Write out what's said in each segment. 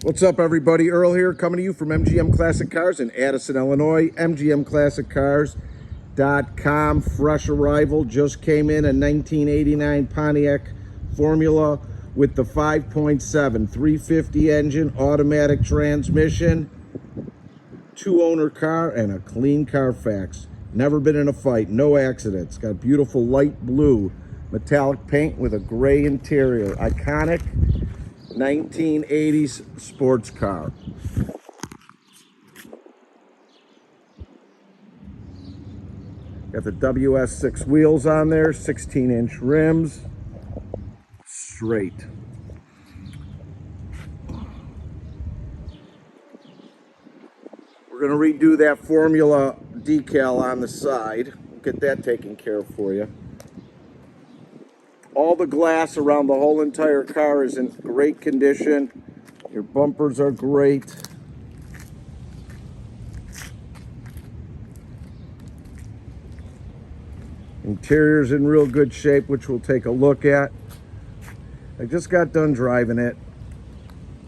What's up, everybody? Earl here, coming to you from MGM Classic Cars in Addison, Illinois. MGMClassicCars.com. Fresh arrival. Just came in a 1989 Pontiac Formula with the 5.7 350 engine, automatic transmission, two-owner car, and a clean CARFAX. Never been in a fight, no accidents. Got beautiful light blue metallic paint with a gray interior. Iconic 1980s sports car. Got the WS6 wheels on there, 16-inch rims, straight. We're going to redo that Formula decal on the side. We'll get that taken care of for you. All the glass around the whole entire car is in great condition. Your bumpers are great. Interior's in real good shape, which we'll take a look at. I just got done driving it.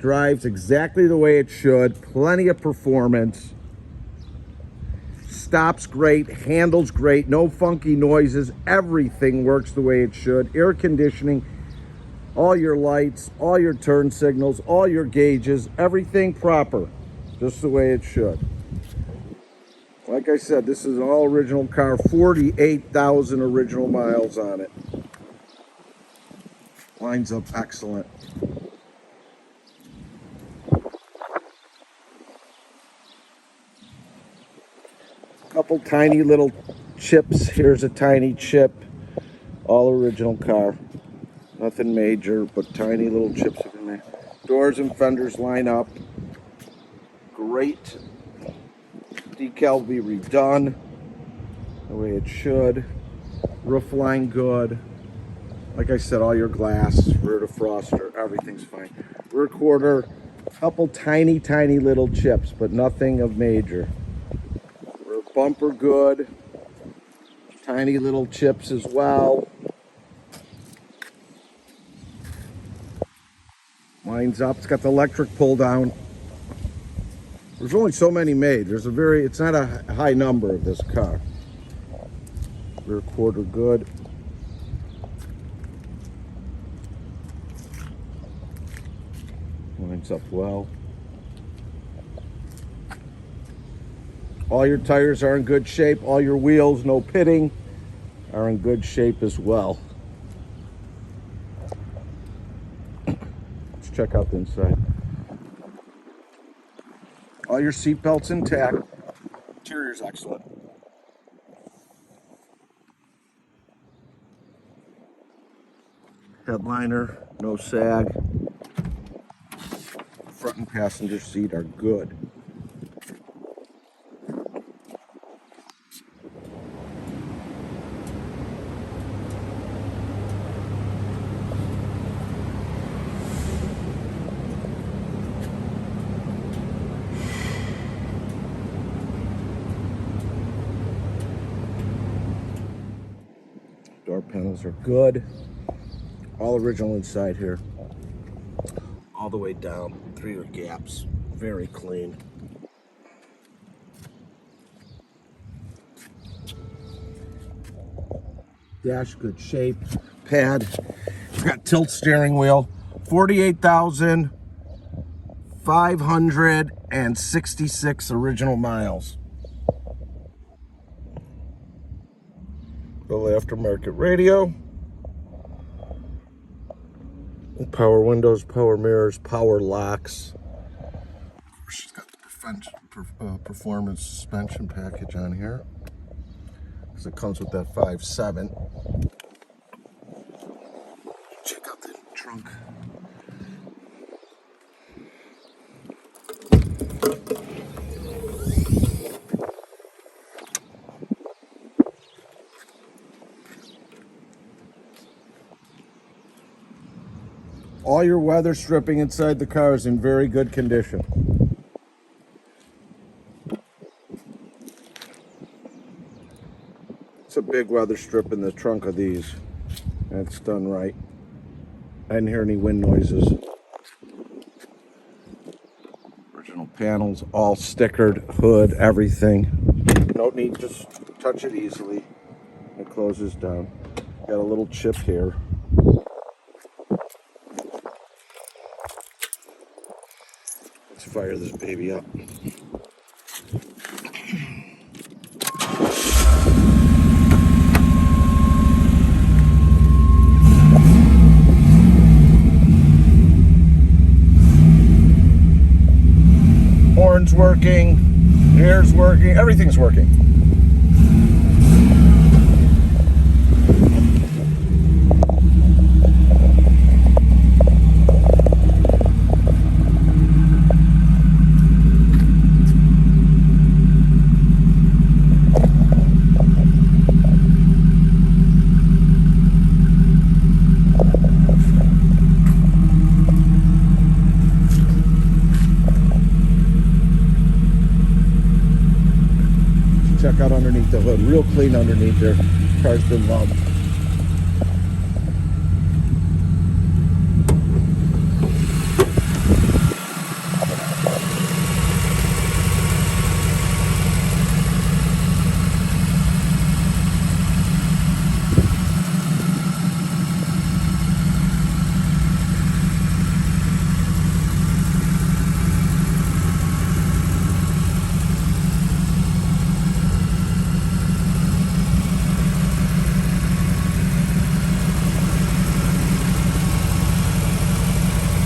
Drives exactly the way it should. Plenty of performance. Stops great, handles great, no funky noises. Everything works the way it should. Air conditioning, all your lights, all your turn signals, all your gauges, everything proper, just the way it should. Like I said, this is an all original car, 48,000 original miles on it. Lines up excellent. Couple tiny little chips. Here's a tiny chip. All original car. Nothing major, but tiny little chips in there. Doors and fenders line up. Great. Decal will be redone the way it should. Roof line good. Like I said, all your glass, rear defroster, everything's fine. Rear quarter, couple tiny little chips, but nothing of major. Bumper good, tiny little chips as well. Lines up. It's got the electric pull down. There's only so many made. It's not a high number of this car. Rear quarter good. Lines up well. All your tires are in good shape. All your wheels, no pitting, are in good shape as well. Let's check out the inside. All your seat belts intact. Interior's excellent. Headliner, no sag. Front and passenger seat are good. Door panels are good. All original inside here. All the way down. 3 gaps. Very clean. Dash good shape. Pad. Got tilt steering wheel. 48,566 original miles. Little aftermarket radio. Power windows, power mirrors, power locks. Of course, she's got the performance suspension package on here, because it comes with that 5.7. Check out the trunk. All your weather stripping inside the car is in very good condition. It's a big weather strip in the trunk of these. That's done right. I didn't hear any wind noises. Original panels, all stickered, hood, everything. No need to touch it easily. It closes down. Got a little chip here. Let's fire this baby up. Horn's working, air's working, everything's working. Check out underneath the hood, real clean underneath there. Car's been loved.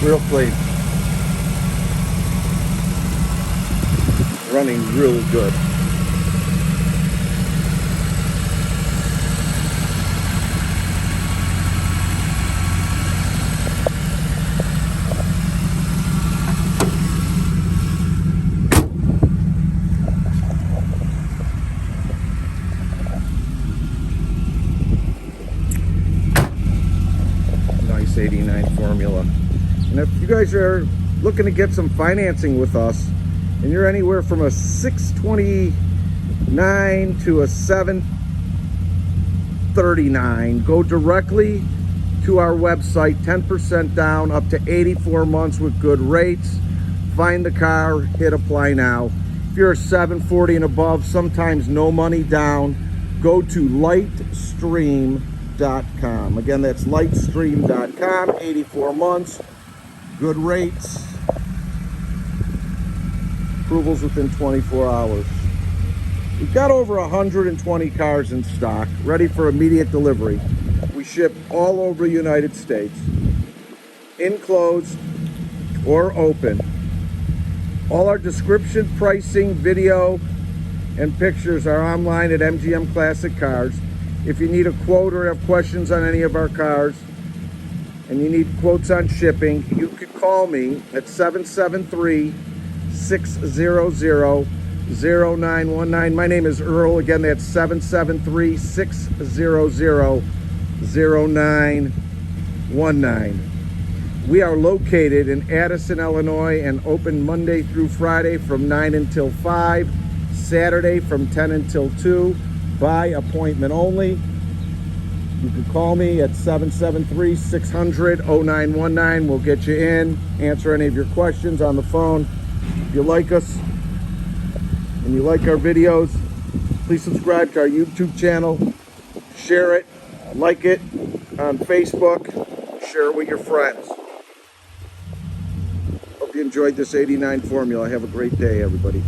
Real clean. Running really good. Nice 89 Formula. And if you guys are looking to get some financing with us, and you're anywhere from a 629 to a 739, go directly to our website, 10% down, up to 84 months with good rates. Find the car, hit apply now. If you're a 740 and above, sometimes no money down, go to lightstream.com. Again, that's lightstream.com, 84 months. Good rates, approvals within 24 hours. We've got over 120 cars in stock, ready for immediate delivery. We ship all over the United States, enclosed or open. All our description, pricing, video, and pictures are online at MGM Classic Cars. If you need a quote or have questions on any of our cars, and you need quotes on shipping, you could call me at 773-600-0919. My name is Earl. Again, that's 773-600-0919. We are located in Addison, Illinois, and open Monday through Friday from 9 until 5, Saturday from 10 until 2, by appointment only. You can call me at 773-600-0919. We'll get you in, answer any of your questions on the phone. If you like us and you like our videos, please subscribe to our YouTube channel. Share it, like it on Facebook, share it with your friends. Hope you enjoyed this 89 Formula. Have a great day, everybody.